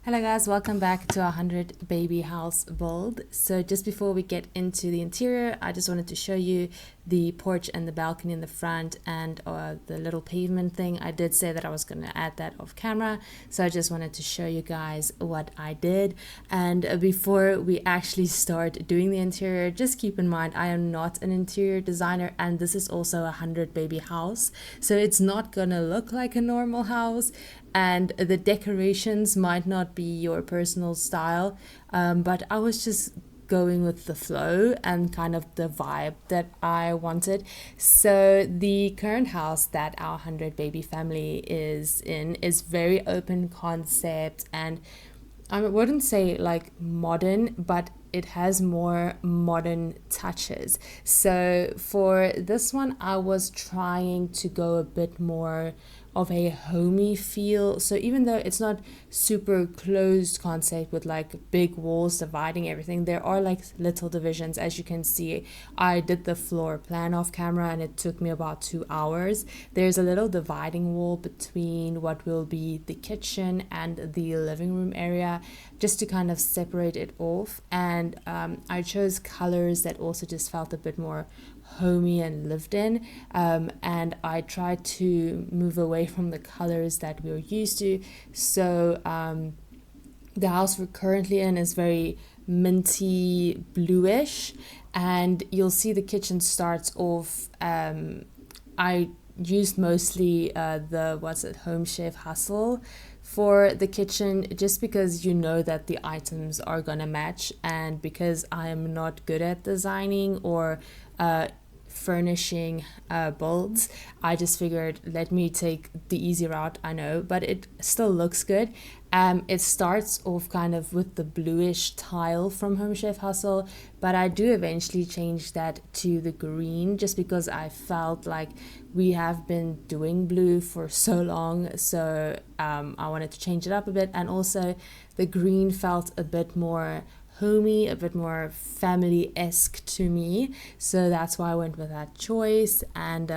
Hello guys, welcome back to our 100 baby house build. So just before we get into the interior, I just wanted to show you the porch and the balcony in the front and the little pavement thing. I did say that I was going to add that off camera, so I just wanted to show you guys what I did. And before we actually start doing the interior, just keep in mind I am not an interior designer, and this is also a 100 baby house, so it's not gonna look like a normal house, and the decorations might not be your personal style, but I was just going with the flow and kind of the vibe that I wanted. So the current house that our 100 baby family is in is very open concept, and I wouldn't say like modern, but it has more modern touches. So for this one, I was trying to go a bit more of a homey feel. So even though it's not super closed concept with like big walls dividing everything, there are like little divisions. As you can see, I did the floor plan off camera and it took me about 2 hours. There's a little dividing wall between what will be the kitchen and the living room area, just to kind of separate it off. And I chose colors that also just felt a bit more homey and lived in, and I tried to move away from the colors that we were used to. So the house we're currently in is very minty bluish, and you'll see the kitchen starts off, I used mostly the Home Chef Hustle for the kitchen, just because you know that the items are gonna match, and because I am not good at designing or furnishing builds, I just figured let me take the easy route. I know, but it still looks good. It starts off kind of with the bluish tile from Home Chef Hustle, but I do eventually change that to the green, just because I felt like we have been doing blue for so long. So I wanted to change it up a bit, and also the green felt a bit more homey, a bit more family-esque to me, so that's why I went with that choice. And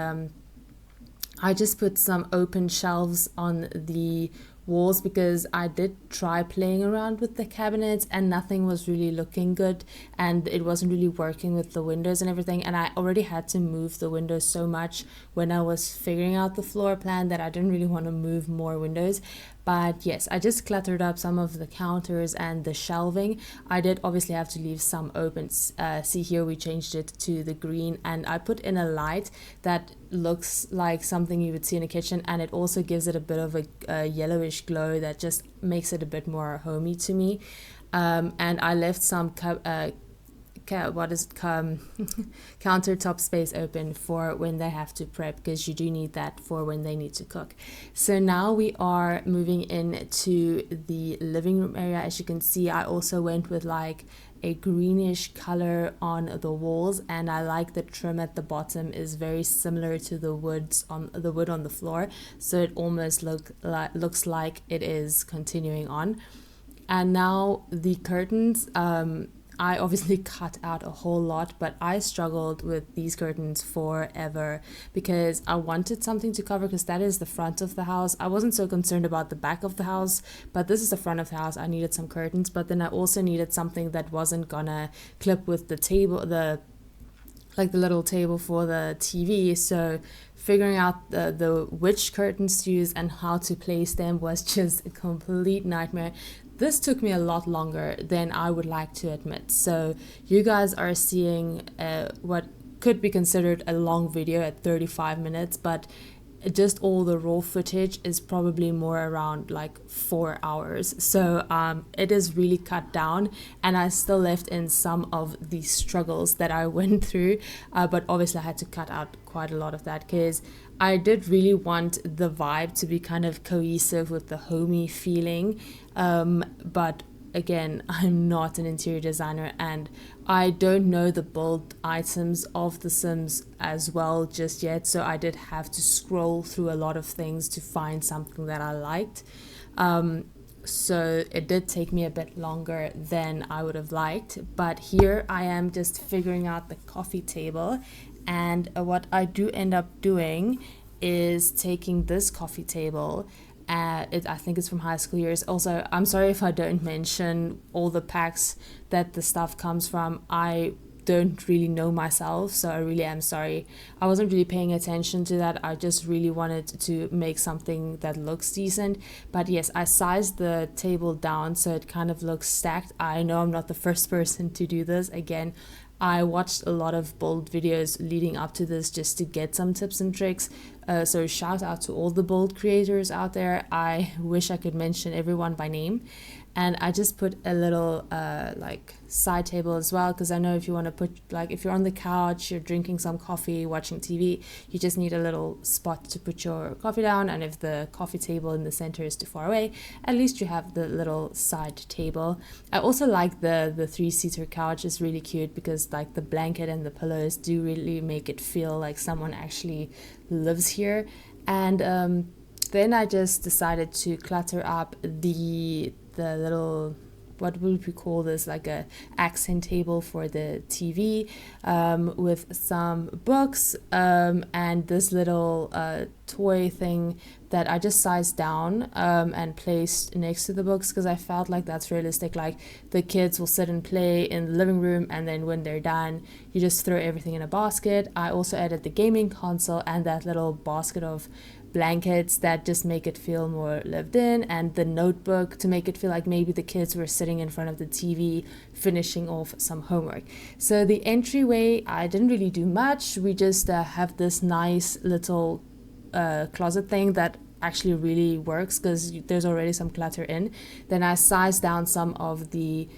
I just put some open shelves on the walls because I did try playing around with the cabinets and nothing was really looking good, and it wasn't really working with the windows and everything, and I already had to move the windows so much when I was figuring out the floor plan that I didn't really want to move more windows. But yes, I just cluttered up some of the counters and the shelving. I did obviously have to leave some open. See here, we changed it to the green, and I put in a light that looks like something you would see in a kitchen, and it also gives it a bit of a yellowish glow that just makes it a bit more homey to me. And I left some countertop space open for when they have to prep, because you do need that for when they need to cook. So now we are moving into the living room area. As you can see, I also went with like a greenish color on the walls, and I like the trim at the bottom is very similar to the wood on the floor, so it almost looks like it is continuing on. And now the curtains, I obviously cut out a whole lot, but I struggled with these curtains forever because I wanted something to cover, because that is the front of the house. I wasn't so concerned about the back of the house, but this is the front of the house. I needed some curtains, but then I also needed something that wasn't gonna clip with the table, the little table for the TV. So figuring out the which curtains to use and how to place them was just a complete nightmare. This took me a lot longer than I would like to admit. So you guys are seeing what could be considered a long video at 35 minutes, but just all the raw footage is probably more around like 4 hours. So it is really cut down, and I still left in some of the struggles that I went through, but obviously I had to cut out quite a lot of that because I did really want the vibe to be kind of cohesive with the homey feeling, but again, I'm not an interior designer and I don't know the build items of The Sims as well just yet, so I did have to scroll through a lot of things to find something that I liked. So it did take me a bit longer than I would have liked, but here I am just figuring out the coffee table, and what I do end up doing is taking this coffee table I think it's from high school years. Also, I'm sorry if I don't mention all the packs that the stuff comes from. I don't really know myself, so I really am sorry. I wasn't really paying attention to that. I just really wanted to make something that looks decent. But yes, I sized the table down so it kind of looks stacked. I know I'm not the first person to do this. Again, I watched a lot of Bold videos leading up to this just to get some tips and tricks. So shout out to all the Bold creators out there. I wish I could mention everyone by name. And I just put a little like side table as well, because I know if you want to put, like, if you're on the couch, you're drinking some coffee, watching TV, you just need a little spot to put your coffee down. And if the coffee table in the center is too far away, at least you have the little side table. I also like the 3-seater couch. Is really cute because like the blanket and the pillows do really make it feel like someone actually lives here. And then I just decided to clutter up the little, what would we call this, like a accent table for the TV, with some books, and this little toy thing that I just sized down and placed next to the books, because I felt like that's realistic. Like the kids will sit and play in the living room, and then when they're done, you just throw everything in a basket. I also added the gaming console and that little basket of blankets that just make it feel more lived in, and the notebook to make it feel like maybe the kids were sitting in front of the TV finishing off some homework. So the entryway, I didn't really do much. We just have this nice little closet thing that actually really works because there's already some clutter in. Then I sized down some of the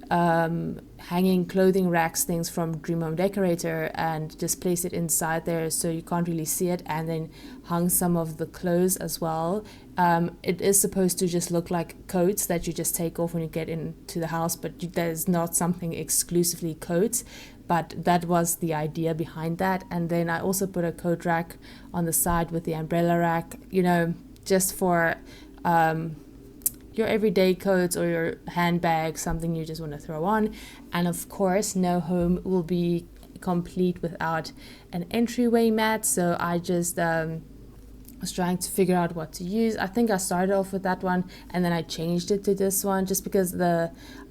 hanging clothing racks things from Dream Home Decorator and just placed it inside there so you can't really see it, and then hung some of the clothes as well. It is supposed to just look like coats that you just take off when you get into the house, but there's not something exclusively coats, but that was the idea behind that. And then I also put a coat rack on the side with the umbrella rack, you know, just for your everyday coats or your handbag, something you just want to throw on. And of course, no home will be complete without an entryway mat. So I just was trying to figure out what to use. I think I started off with that one and then I changed it to this one just because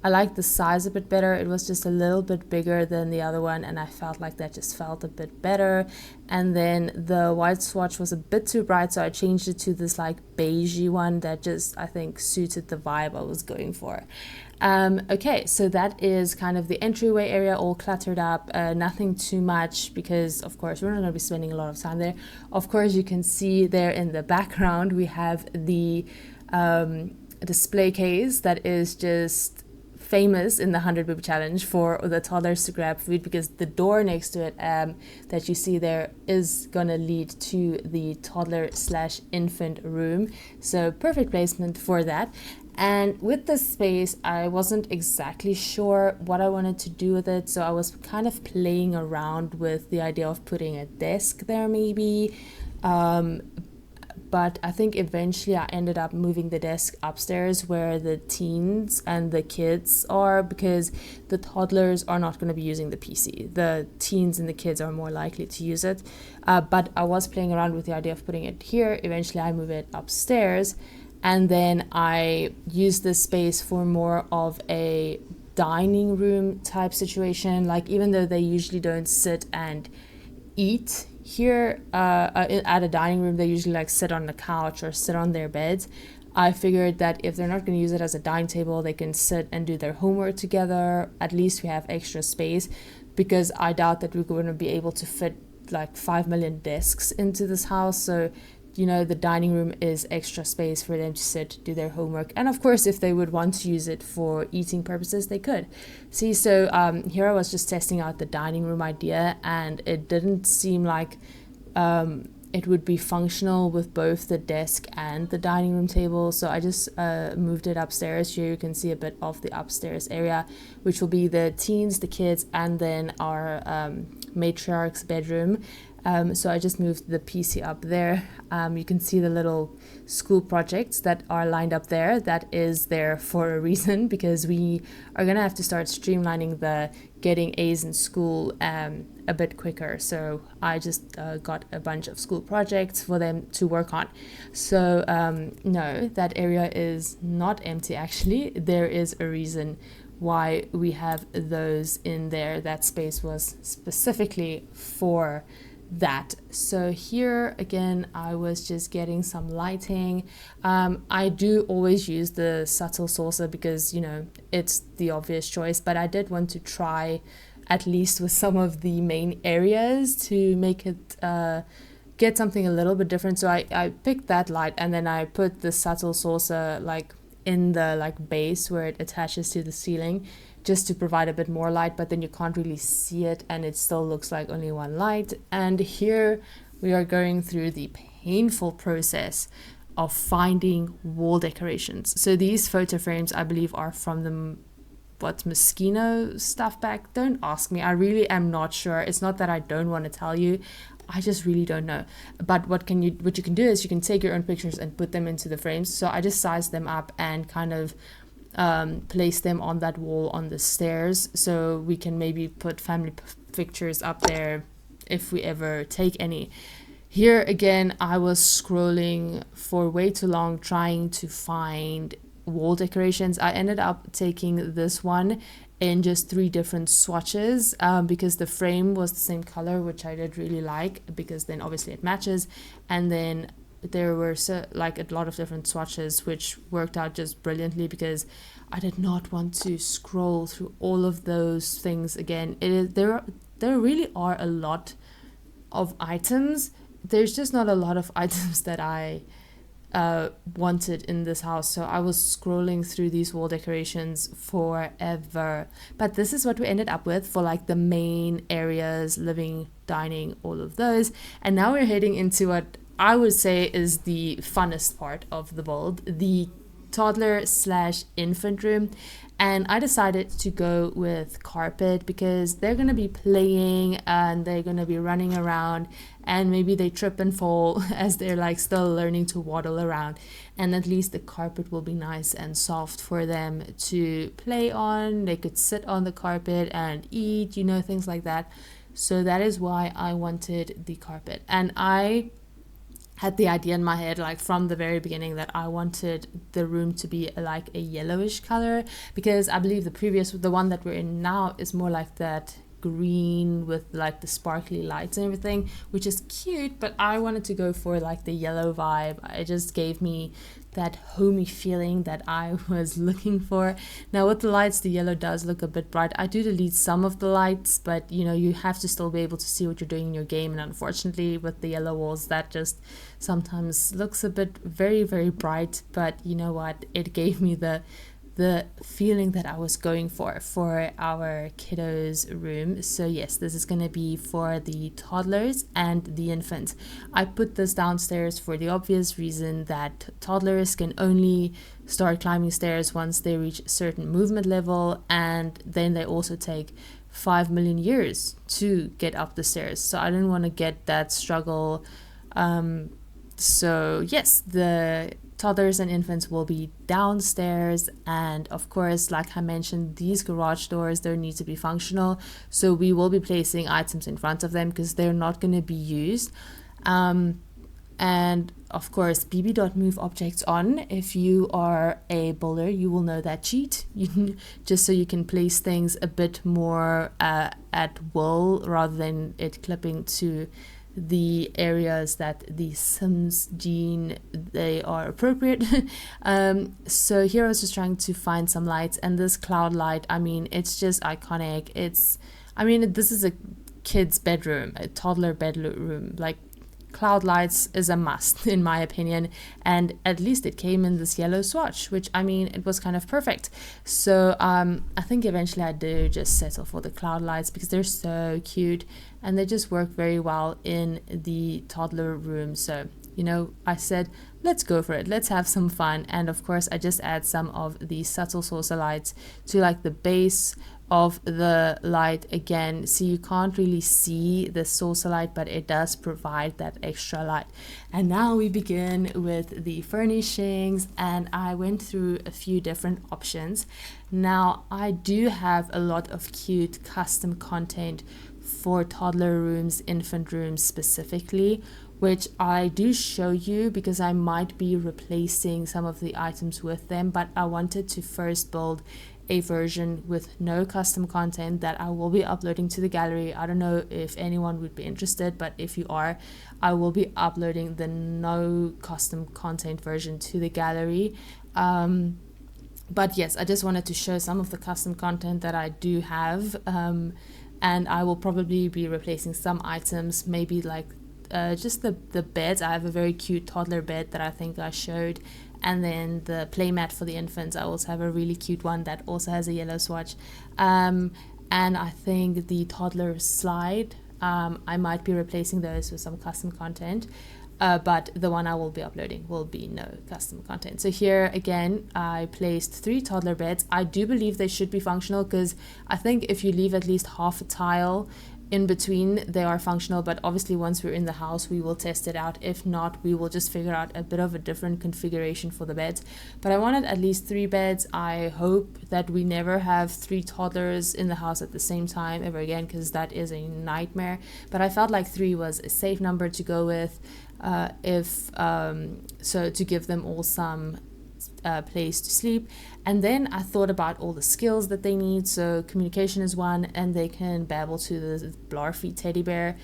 I like the size a bit better. It was just a little bit bigger than the other one and I felt like that just felt a bit better. And then the white swatch was a bit too bright, so I changed it to this like beigey one that just, I think, suited the vibe I was going for. Okay, so that is kind of the entryway area all cluttered up, nothing too much because of course we're not going to be spending a lot of time there. Of course, you can see there in the background we have the display case that is just famous in the 100 Baby Challenge for the toddlers to grab food, because the door next to it that you see there is gonna lead to the toddler/infant room, so perfect placement for that. And with this space, I wasn't exactly sure what I wanted to do with it, so I was kind of playing around with the idea of putting a desk there maybe, but I think eventually I ended up moving the desk upstairs where the teens and the kids are, because the toddlers are not going to be using the PC. The teens and the kids are more likely to use it, but I was playing around with the idea of putting it here. Eventually I move it upstairs, and then I use this space for more of a dining room type situation. Like, even though they usually don't sit and eat here at a dining room, they usually like sit on the couch or sit on their beds. I figured that if they're not going to use it as a dining table, they can sit and do their homework together. At least we have extra space, because I doubt that we're going to be able to fit like 5 million desks into this house. So, you know, the dining room is extra space for them to sit, do their homework. And of course, if they would want to use it for eating purposes, they could. See, so here I was just testing out the dining room idea, and it didn't seem like it would be functional with both the desk and the dining room table. So I just moved it upstairs. Here you can see a bit of the upstairs area, which will be the teens, the kids, and then our matriarch's bedroom. So I just moved the PC up there. You can see the little school projects that are lined up there. That is there for a reason, because we are going to have to start streamlining the getting A's in school a bit quicker. So I just got a bunch of school projects for them to work on. So no, that area is not empty actually. There is a reason why we have those in there. That space was specifically for that. So here again, I was just getting some lighting. I do always use the subtle saucer because, you know, it's the obvious choice, but I did want to try at least with some of the main areas to make it get something a little bit different. So I picked that light, and then I put the subtle saucer like in the like base where it attaches to the ceiling, just to provide a bit more light, but then you can't really see it and it still looks like only one light. And here we are going through the painful process of finding wall decorations. So these photo frames, I believe, are from the Moschino stuff back. Don't ask me, I really am not sure. It's not that I don't want to tell you, I just really don't know. But what you can do is you can take your own pictures and put them into the frames. So I just sized them up and kind of place them on that wall on the stairs, so we can maybe put family pictures up there if we ever take any. Here again, I was scrolling for way too long trying to find wall decorations. I ended up taking this one in just 3 different swatches because the frame was the same color, which I did really like, because then obviously it matches. And then there were like a lot of different swatches, which worked out just brilliantly because I did not want to scroll through all of those things again. There really are a lot of items. There's just not a lot of items that I wanted in this house, so I was scrolling through these wall decorations forever. But this is what we ended up with for like the main areas, living, dining, all of those. And now we're heading into what I would say is the funnest part of the build, the toddler/infant room. And I decided to go with carpet because they're going to be playing and they're going to be running around, and maybe they trip and fall as they're like still learning to waddle around. And at least the carpet will be nice and soft for them to play on. They could sit on the carpet and eat, you know, things like that. So that is why I wanted the carpet. And I had the idea in my head, like from the very beginning, that I wanted the room to be like a yellowish color, because I believe the one that we're in now is more like that green with like the sparkly lights and everything, which is cute, but I wanted to go for like the yellow vibe. It just gave me that homey feeling that I was looking for. Now with the lights, the yellow does look a bit bright. I do delete some of the lights, but you know, you have to still be able to see what you're doing in your game, and unfortunately with the yellow walls, that just sometimes looks a bit very, very bright. But you know what, it gave me the feeling that I was going for our kiddos room. So yes, this is going to be for the toddlers and the infants. I put this downstairs for the obvious reason that toddlers can only start climbing stairs once they reach a certain movement level, and then they also take 5 million years to get up the stairs. So I didn't want to get that struggle. So yes, the toddlers and infants will be downstairs, and of course, like I mentioned, these garage doors, they need to be functional, so we will be placing items in front of them because they're not going to be used. And of course, bb.move objects on. If you are a builder, you will know that cheat, just so you can place things a bit more at will rather than it clipping to the areas that the Sims gene they are appropriate. So here I was just trying to find some lights, and this cloud light, I mean, it's just iconic. This is a kid's bedroom, a toddler bedroom. Like, cloud lights is a must in my opinion, and at least it came in this yellow swatch, which I mean, it was kind of perfect. So I think eventually I do just settle for the cloud lights because they're so cute and they just work very well in the toddler room. So, you know, I said, let's go for it, let's have some fun. And of course I just add some of the subtle saucer lights to like the base of the light. Again, see, you can't really see the saucer light, but it does provide that extra light. And now we begin with the furnishings, and I went through a few different options. Now I do have a lot of cute custom content for toddler rooms, infant rooms specifically, which I do show you because I might be replacing some of the items with them, but I wanted to first build a version with no custom content that I will be uploading to the gallery. I don't know if anyone would be interested, but if you are, I will be uploading the no custom content version to the gallery. But yes, I just wanted to show some of the custom content that I do have, and I will probably be replacing some items, maybe like just the beds. I have a very cute toddler bed that I think I showed, and then the playmat for the infants. I also have a really cute one that also has a yellow swatch, and I think the toddler slide, I might be replacing those with some custom content, but the one I will be uploading will be no custom content. So here again, I placed 3 toddler beds. I do believe they should be functional, because I think if you leave at least half a tile in between, they are functional. But obviously once we're in the house, we will test it out. If not, we will just figure out a bit of a different configuration for the beds. But I wanted at least 3 beds. I hope that we never have 3 toddlers in the house at the same time ever again, because that is a nightmare. But I felt like 3 was a safe number to go with, so to give them all some place to sleep. And then I thought about all the skills that they need. So communication is one, and they can babble to the Blarfy teddy bear,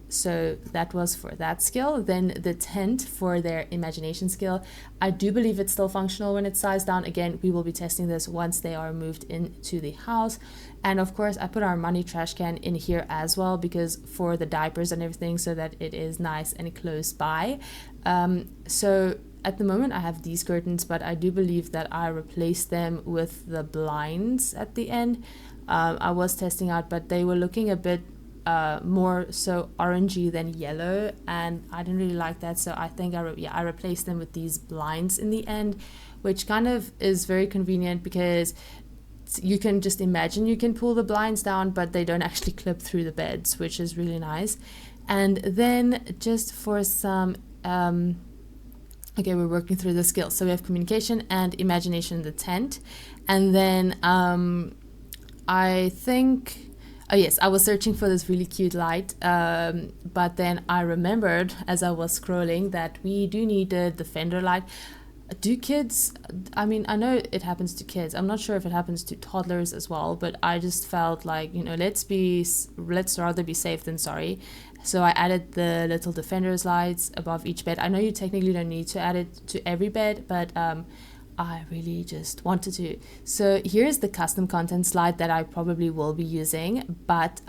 so that was for that skill. Then the tent for their imagination skill, I do believe it's still functional when it's sized down. Again, we will be testing this once they are moved into the house. And of course I put our money trash can in here as well, because for the diapers and everything, so that it is nice and close by. So at the moment I have these curtains, but I do believe that I replaced them with the blinds at the end. I was testing out, but they were looking a bit more so orangey than yellow, and I didn't really like that. So I think I replaced them with these blinds in the end, which kind of is very convenient, because you can just imagine you can pull the blinds down, but they don't actually clip through the beds, which is really nice. And then just for some okay, we're working through the skills. So we have communication and imagination in the tent. And then I think, oh yes, I was searching for this really cute light, but then I remembered as I was scrolling that we do need the Defender light. Do kids, I mean, I know it happens to kids. I'm not sure if it happens to toddlers as well, but I just felt like, you know, let's rather be safe than sorry. So I added the little Defenders lights above each bed. I know you technically don't need to add it to every bed, but I really just wanted to. So here's the custom content slide that I probably will be using, but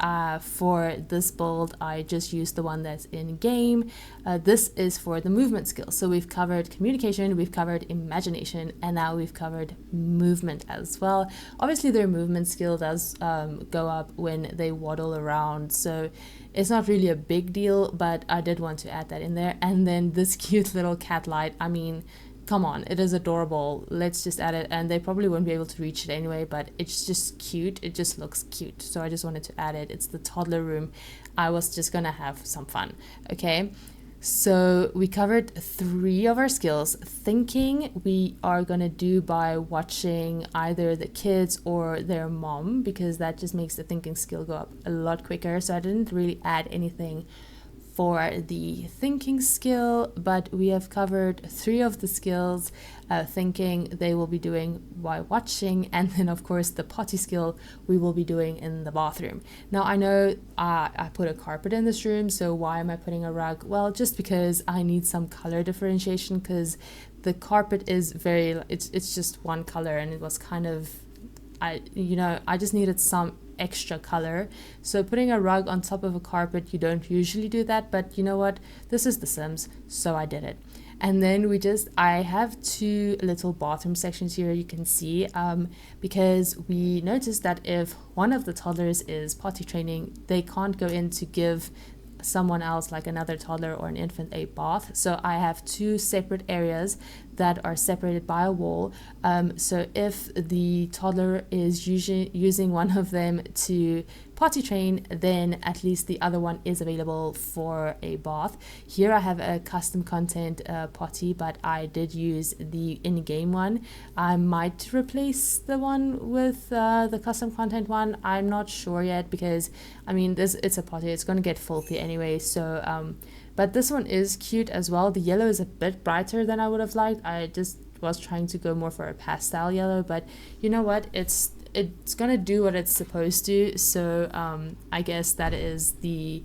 for this build I just used the one that's in game. This is for the movement skills. So we've covered communication, we've covered imagination, and now we've covered movement as well. Obviously their movement skill does go up when they waddle around, so it's not really a big deal, but I did want to add that in there. And then this cute little cat light, I mean, come on, it is adorable. Let's just add it, and they probably won't be able to reach it anyway, but it's just cute. It just looks cute, so I just wanted to add it. It's the toddler room. I was just gonna have some fun. Okay, so we covered 3 of our skills. Thinking we are gonna do by watching either the kids or their mom, because that just makes the thinking skill go up a lot quicker. So I didn't really add anything for the thinking skill, but we have covered 3 of the skills. Thinking they will be doing while watching, and then of course the potty skill we will be doing in the bathroom. Now I know I put a carpet in this room, so why am I putting a rug? Well, just because I need some color differentiation, because the carpet is it's just one color, and it was kind of, I just needed some extra color. So putting a rug on top of a carpet, you don't usually do that, but you know what, this is The Sims, so I did it. And then I have 2 little bathroom sections here, you can see, because we noticed that if one of the toddlers is potty training, they can't go in to give someone else, like another toddler or an infant, a bath. So I have two separate areas that are separated by a wall. So if the toddler is using one of them to potty train, then at least the other one is available for a bath. Here I have a custom content potty, but I did use the in-game one. I might replace the one with the custom content one. I'm not sure yet, because I mean, it's a potty, it's going to get filthy anyway. So but this one is cute as well. The yellow is a bit brighter than I would have liked. I just was trying to go more for a pastel yellow, but you know what, it's gonna do what it's supposed to. So I guess that is the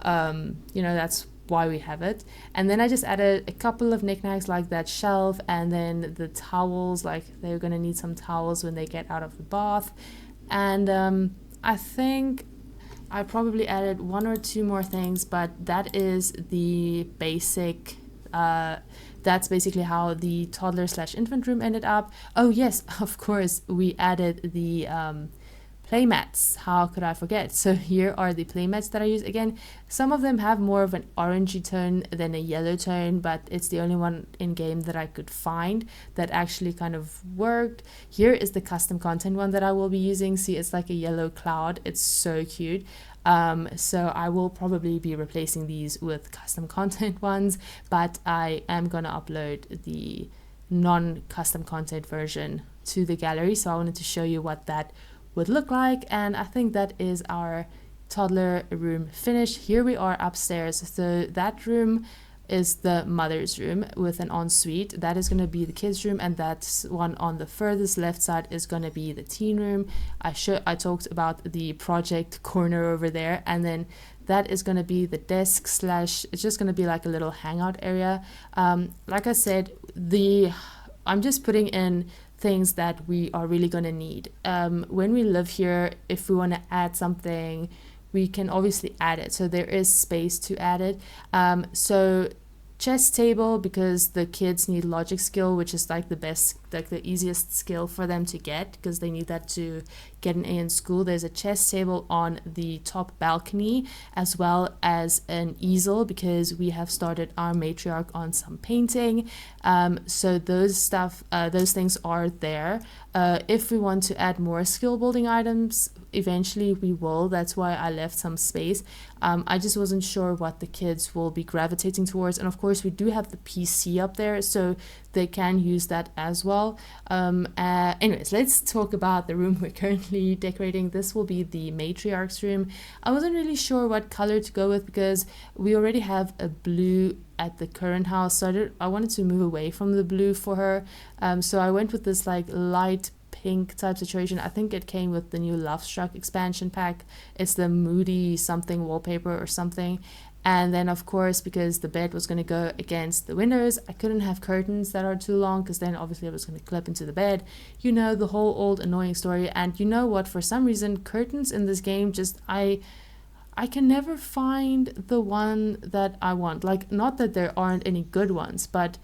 that's why we have it. And then I just added a couple of knickknacks like that shelf, and then the towels, like they're gonna need some towels when they get out of the bath. And I think I probably added one or two more things, but that is the basic that's basically how the toddler / infant room ended up. Oh yes, of course, we added the play mats. How could I forget? So here are the play mats that I use. Again, some of them have more of an orangey tone than a yellow tone, but it's the only one in game that I could find that actually kind of worked. Here is the custom content one that I will be using. See, it's like a yellow cloud. It's so cute. So I will probably be replacing these with custom content ones, but I am going to upload the non-custom content version to the gallery. So I wanted to show you what that would look like, and I think that is our toddler room finished. Here we are upstairs. So that room is the mother's room with an ensuite. That is going to be the kids' room, and that one on the furthest left side is going to be the teen room. I talked about the project corner over there, and then that is going to be the desk / it's just going to be like a little hangout area. Like I said, I'm just putting in things that we are really going to need. When we live here, if we want to add something, we can obviously add it. So there is space to add it. So chess table, because the kids need logic skill, which is like the easiest skill for them to get, because they need that to get an A in school. There's a chess table on the top balcony, as well as an easel, because we have started our matriarch on some painting. So those things are there. If we want to add more skill building items, eventually we will. That's why I left some space. I just wasn't sure what the kids will be gravitating towards. And of course, we do have the PC up there, so they can use that as well. Anyways, let's talk about the room we're currently decorating. This will be the matriarch's room. I wasn't really sure what color to go with, because we already have a blue at the current house, so I wanted to move away from the blue for her. So I went with this like light pink type situation. I think it came with the new Love Struck expansion pack. It's the moody something wallpaper or something. And then of course, because the bed was going to go against the windows, I couldn't have curtains that are too long, because then obviously I was going to clip into the bed. You know, the whole old annoying story. And you know what, for some reason curtains in this game just I can never find the one that I want. Like, not that there aren't any good ones, but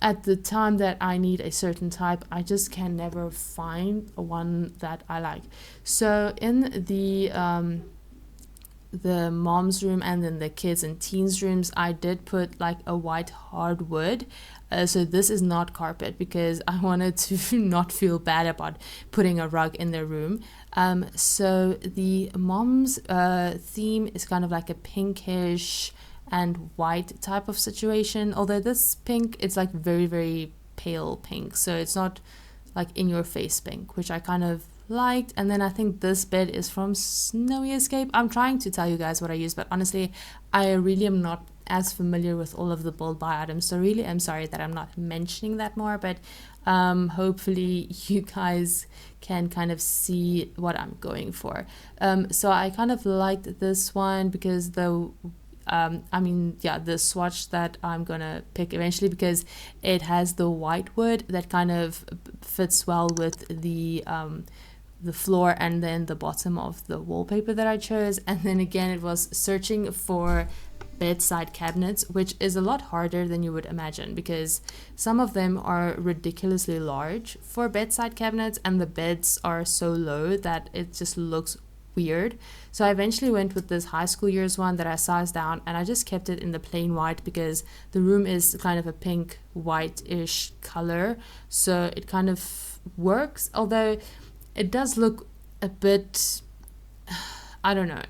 at the time that I need a certain type, I just can never find one that I like. So in the mom's room and then the kids and teens rooms, I did put like a white hardwood. So this is not carpet, because I wanted to not feel bad about putting a rug in their room. So the mom's theme is kind of like a pinkish and white type of situation, although this pink, it's like very, very pale pink, so it's not like in your face pink, which I kind of liked. And then I think this bed is from Snowy Escape. I'm trying to tell you guys what I use, but honestly I really am not as familiar with all of the build buy items, so really I'm sorry that I'm not mentioning that more, but hopefully you guys can kind of see what I'm going for. So I kind of liked this one because the swatch that I'm gonna pick eventually, because it has the white wood that kind of fits well with the floor and then the bottom of the wallpaper that I chose. And then again, it was searching for bedside cabinets, which is a lot harder than you would imagine, because some of them are ridiculously large for bedside cabinets, and the beds are so low that it just looks weird. So I eventually went with this high school years one that I sized down, and I just kept it in the plain white because the room is kind of a pink white-ish color, so it kind of works, although it does look a bit, I don't know,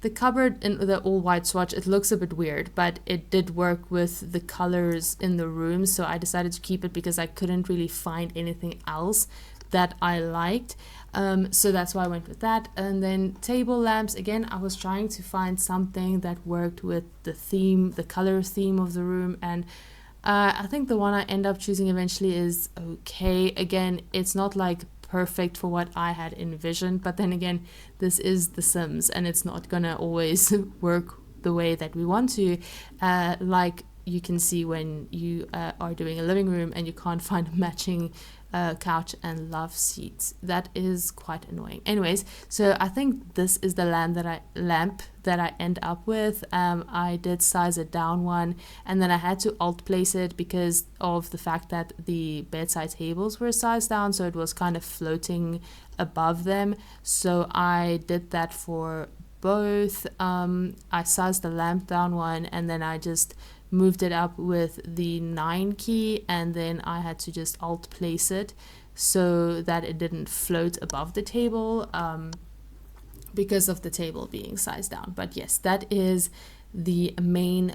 the cupboard in the all white swatch, it looks a bit weird, but it did work with the colors in the room, so I decided to keep it because I couldn't really find anything else that I liked. So that's why I went with that. And then table lamps, again, I was trying to find something that worked with the theme, the color theme of the room, and I think the one I end up choosing eventually is okay. Again, it's not like perfect for what I had envisioned, but then again, this is The Sims and it's not gonna always work the way that we want to, like you can see when you are doing a living room and you can't find matching couch and love seats. That is quite annoying. Anyways, so I think this is the lamp that I end up with. I did size it down one, and then I had to alt place it because of the fact that the bedside tables were sized down, so it was kind of floating above them. So I did that for both. I sized the lamp down one, and then I just moved it up with the 9 key, and then I had to just alt place it so that it didn't float above the table, because of the table being sized down. But yes, that is the main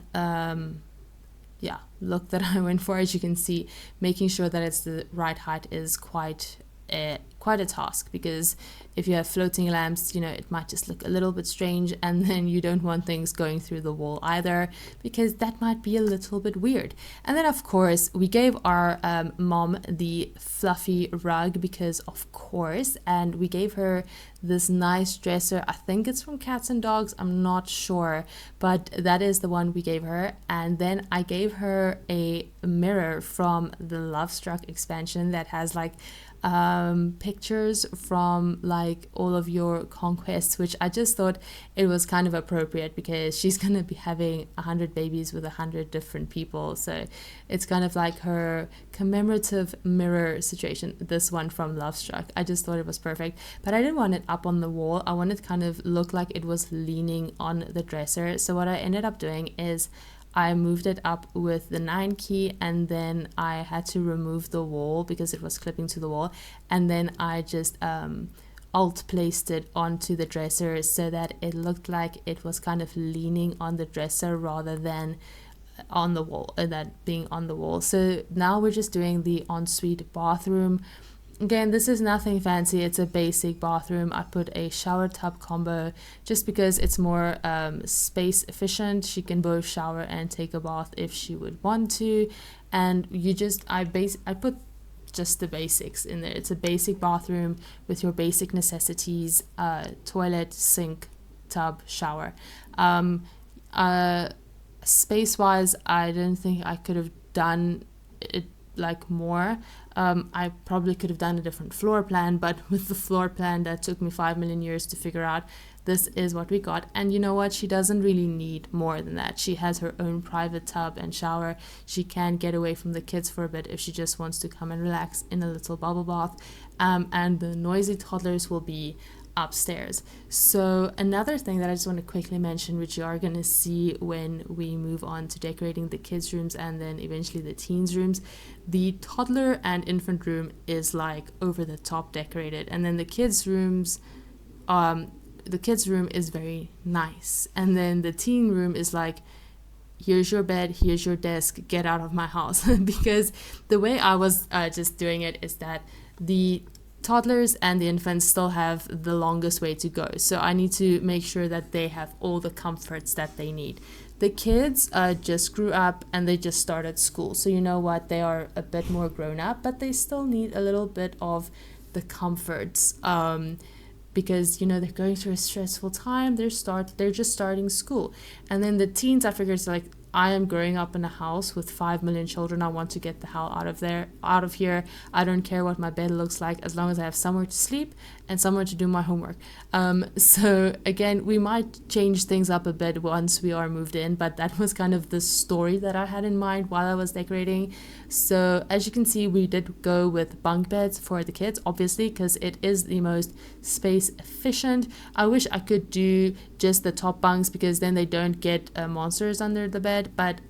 look that I went for. As you can see, making sure that it's the right height is quite a task, because if you have floating lamps, you know, it might just look a little bit strange, and then you don't want things going through the wall either, because that might be a little bit weird. And then of course we gave our mom the fluffy rug, because of course, and we gave her this nice dresser. I think it's from Cats and Dogs, I'm not sure, but that is the one we gave her. And then I gave her a mirror from the Lovestruck expansion that has like pictures from like all of your conquests, which I just thought it was kind of appropriate because she's gonna be having 100 babies with 100 different people, so it's kind of like her commemorative mirror situation, this one from Lovestruck. I just thought it was perfect, but I didn't want it up on the wall. I wanted it to kind of look like it was leaning on the dresser. So what I ended up doing is I moved it up with the 9 key, and then I had to remove the wall because it was clipping to the wall, and then I just alt placed it onto the dresser so that it looked like it was kind of leaning on the dresser rather than on the wall, that being on the wall. So now we're just doing the ensuite bathroom. Again, this is nothing fancy, it's a basic bathroom. I put a shower tub combo just because it's more space efficient. She can both shower and take a bath if she would want to. And you just, I put just the basics in there. It's a basic bathroom with your basic necessities, toilet, sink, tub, shower. Space-wise, I don't think I could have done it like more. I probably could have done a different floor plan, but with the floor plan that took me 5 million years to figure out, this is what we got. And you know what, she doesn't really need more than that. She has her own private tub and shower. She can get away from the kids for a bit if she just wants to come and relax in a little bubble bath, and the noisy toddlers will be upstairs. So another thing that I just want to quickly mention, which you are going to see when we move on to decorating the kids' rooms and then eventually the teens' rooms, the toddler and infant room is like over the top decorated, and then the kids' rooms, the kids' room is very nice, and then the teen room is like, here's your bed, here's your desk, get out of my house. Because the way I was just doing it is that the toddlers and the infants still have the longest way to go, so I need to make sure that they have all the comforts that they need. The kids just grew up and they just started school, so you know what, they are a bit more grown up, but they still need a little bit of the comforts, because you know they're going through a stressful time. They're just starting school. And then the teens, I figured, it's like I am growing up in a house with 5 million children. I want to get the hell out of here. I don't care what my bed looks like as long as I have somewhere to sleep and somewhere to do my homework. So again, we might change things up a bit once we are moved in, but that was kind of the story that I had in mind while I was decorating. So as you can see, we did go with bunk beds for the kids, obviously, because it is the most space efficient. I wish I could do just the top bunks because then they don't get monsters under the bed, but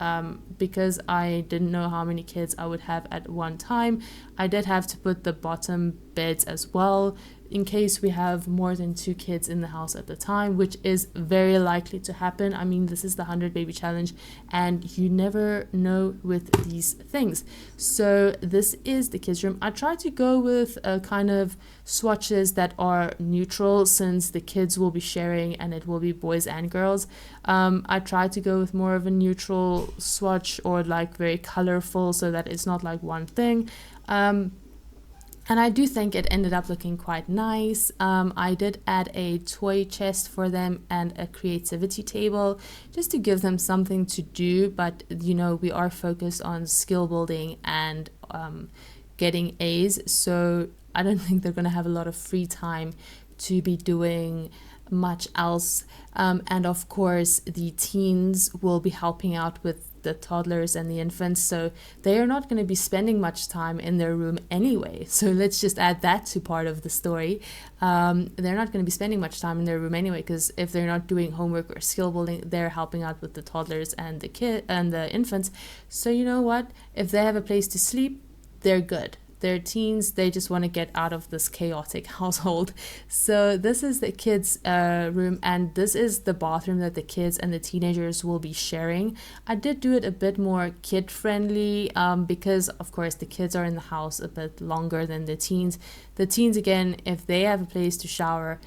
because I didn't know how many kids I would have at one time, I did have to put the bottom beds as well in case we have more than 2 kids in the house at the time, which is very likely to happen. I mean, this is the 100 baby challenge and you never know with these things. So this is the kids room. I tried to go with kind of swatches that are neutral since the kids will be sharing and it will be boys and girls. I tried to go with more of a neutral swatch or like very colorful so that it's not like one thing. And I do think it ended up looking quite nice. I did add a toy chest for them and a creativity table just to give them something to do. But, you know, we are focused on skill building and getting A's. So I don't think they're going to have a lot of free time to be doing much else. And of course, the teens will be helping out with the toddlers and the infants, so they are not going to be spending much time in their room anyway. So let's just add that to part of the story. They're not going to be spending much time in their room anyway, because if they're not doing homework or skill building, they're helping out with the toddlers and the infants. So you know what? If they have a place to sleep, they're good. They're teens, they just want to get out of this chaotic household. So this is the kids' room, and this is the bathroom that the kids and the teenagers will be sharing. I did do it a bit more kid-friendly because, of course, the kids are in the house a bit longer than the teens. The teens, again, if they have a place to shower,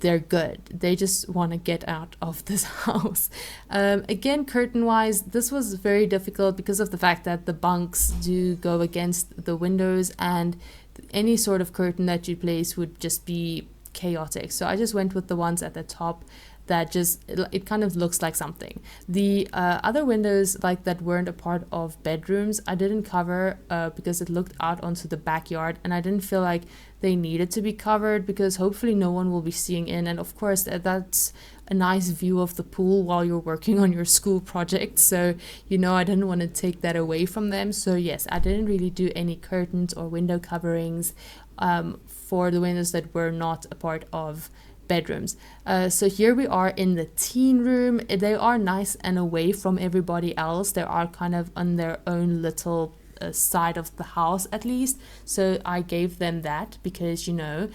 they're good. They just want to get out of this house. Again, curtain-wise, this was very difficult because of the fact that the bunks do go against the windows, and any sort of curtain that you place would just be chaotic. So I just went with the ones at the top that just, it kind of looks like something. The other windows like that weren't a part of bedrooms, I didn't cover because it looked out onto the backyard, and I didn't feel like they needed to be covered because hopefully no one will be seeing in. And of course that's a nice view of the pool while you're working on your school project. So, you know, I didn't want to take that away from them. So yes, I didn't really do any curtains or window coverings for the windows that were not a part of bedrooms. So here we are in the teen room. They are nice and away from everybody else. They are kind of on their own little side of the house at least. So I gave them that because, you know,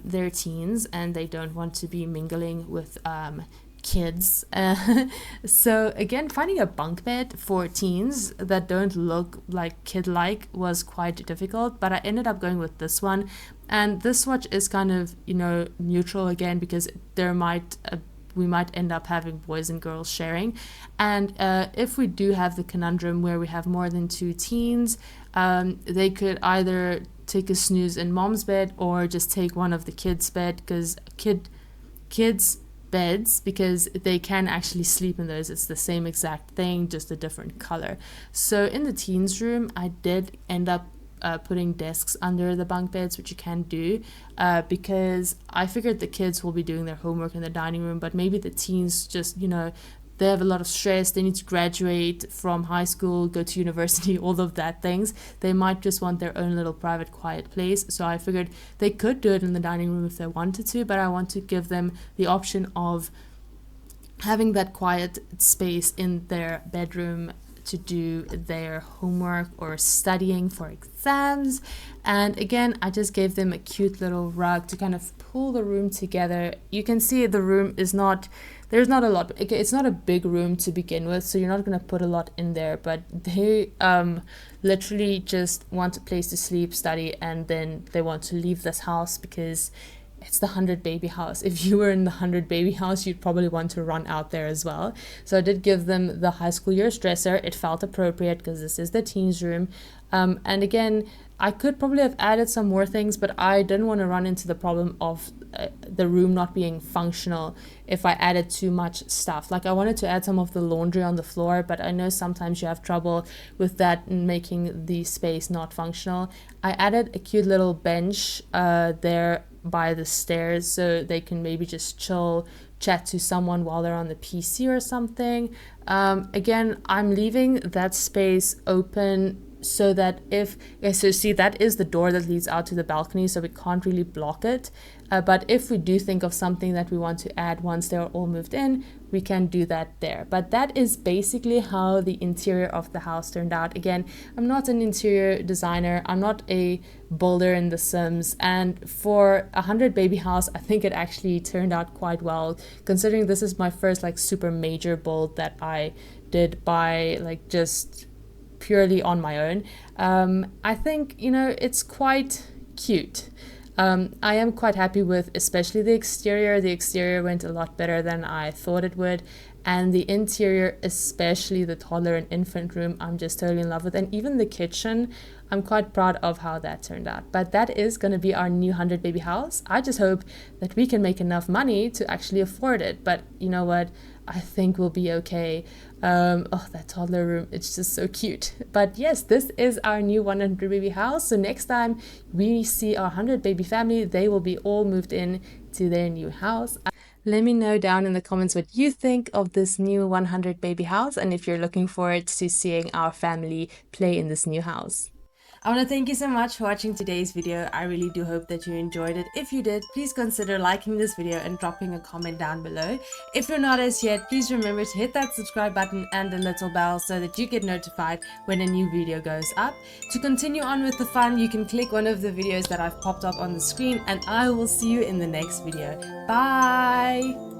they're teens and they don't want to be mingling with kids. So again, finding a bunk bed for teens that don't look like kid-like was quite difficult, but I ended up going with this one. And this swatch is kind of, you know, neutral again because we might end up having boys and girls sharing. And if we do have the conundrum where we have more than 2 teens, they could either take a snooze in mom's bed or just take one of the kids' bed, because kids' beds, because they can actually sleep in those. It's the same exact thing, just a different color. So in the teens' room, I did end up putting desks under the bunk beds, which you can do because I figured the kids will be doing their homework in the dining room, but maybe the teens just, you know, they have a lot of stress, they need to graduate from high school, go to university, all of that things. They might just want their own little private quiet place. So I figured they could do it in the dining room if they wanted to, but I want to give them the option of having that quiet space in their bedroom to do their homework or studying for exams. And again, I just gave them a cute little rug to kind of pull the room together. You can see the room is not, there's not a lot, it's not a big room to begin with, so you're not going to put a lot in there, but they literally just want a place to sleep, study, and then they want to leave this house because it's the 100 baby house. If you were in the 100 baby house, you'd probably want to run out there as well. So I did give them the high school years dresser. It felt appropriate because this is the teens room. And again, I could probably have added some more things, but I didn't want to run into the problem of the room not being functional if I added too much stuff. Like I wanted to add some of the laundry on the floor, but I know sometimes you have trouble with that and making the space not functional. I added a cute little bench there by the stairs so they can maybe just chill, chat to someone while they're on the PC or something. Again, I'm leaving that space open so that so see, that is the door that leads out to the balcony, so we can't really block it. But if we do think of something that we want to add once they're all moved in, we can do that there. But that is basically how the interior of the house turned out. Again, I'm not an interior designer, I'm not a builder in The Sims, and for a 100 baby house, I think it actually turned out quite well, considering this is my first like super major build that I did by like just purely on my own. I think, you know, it's quite cute. I am quite happy with especially the exterior. The exterior went a lot better than I thought it would. And the interior, especially the toddler and infant room, I'm just totally in love with. And even the kitchen, I'm quite proud of how that turned out. But that is going to be our new 100 baby house. I just hope that we can make enough money to actually afford it. But you know what? I think we'll be okay. Oh, that toddler room, it's just so cute. But yes, this is our new 100 baby house. So next time we see our 100 baby family, they will be all moved in to their new house. Let me know down in the comments what you think of this new 100 baby house and if you're looking forward to seeing our family play in this new house. I want to thank you so much for watching today's video. I really do hope that you enjoyed it. If you did, please consider liking this video and dropping a comment down below. If you're not as yet, please remember to hit that subscribe button and the little bell so that you get notified when a new video goes up. To continue on with the fun, you can click one of the videos that I've popped up on the screen, and I will see you in the next video. Bye!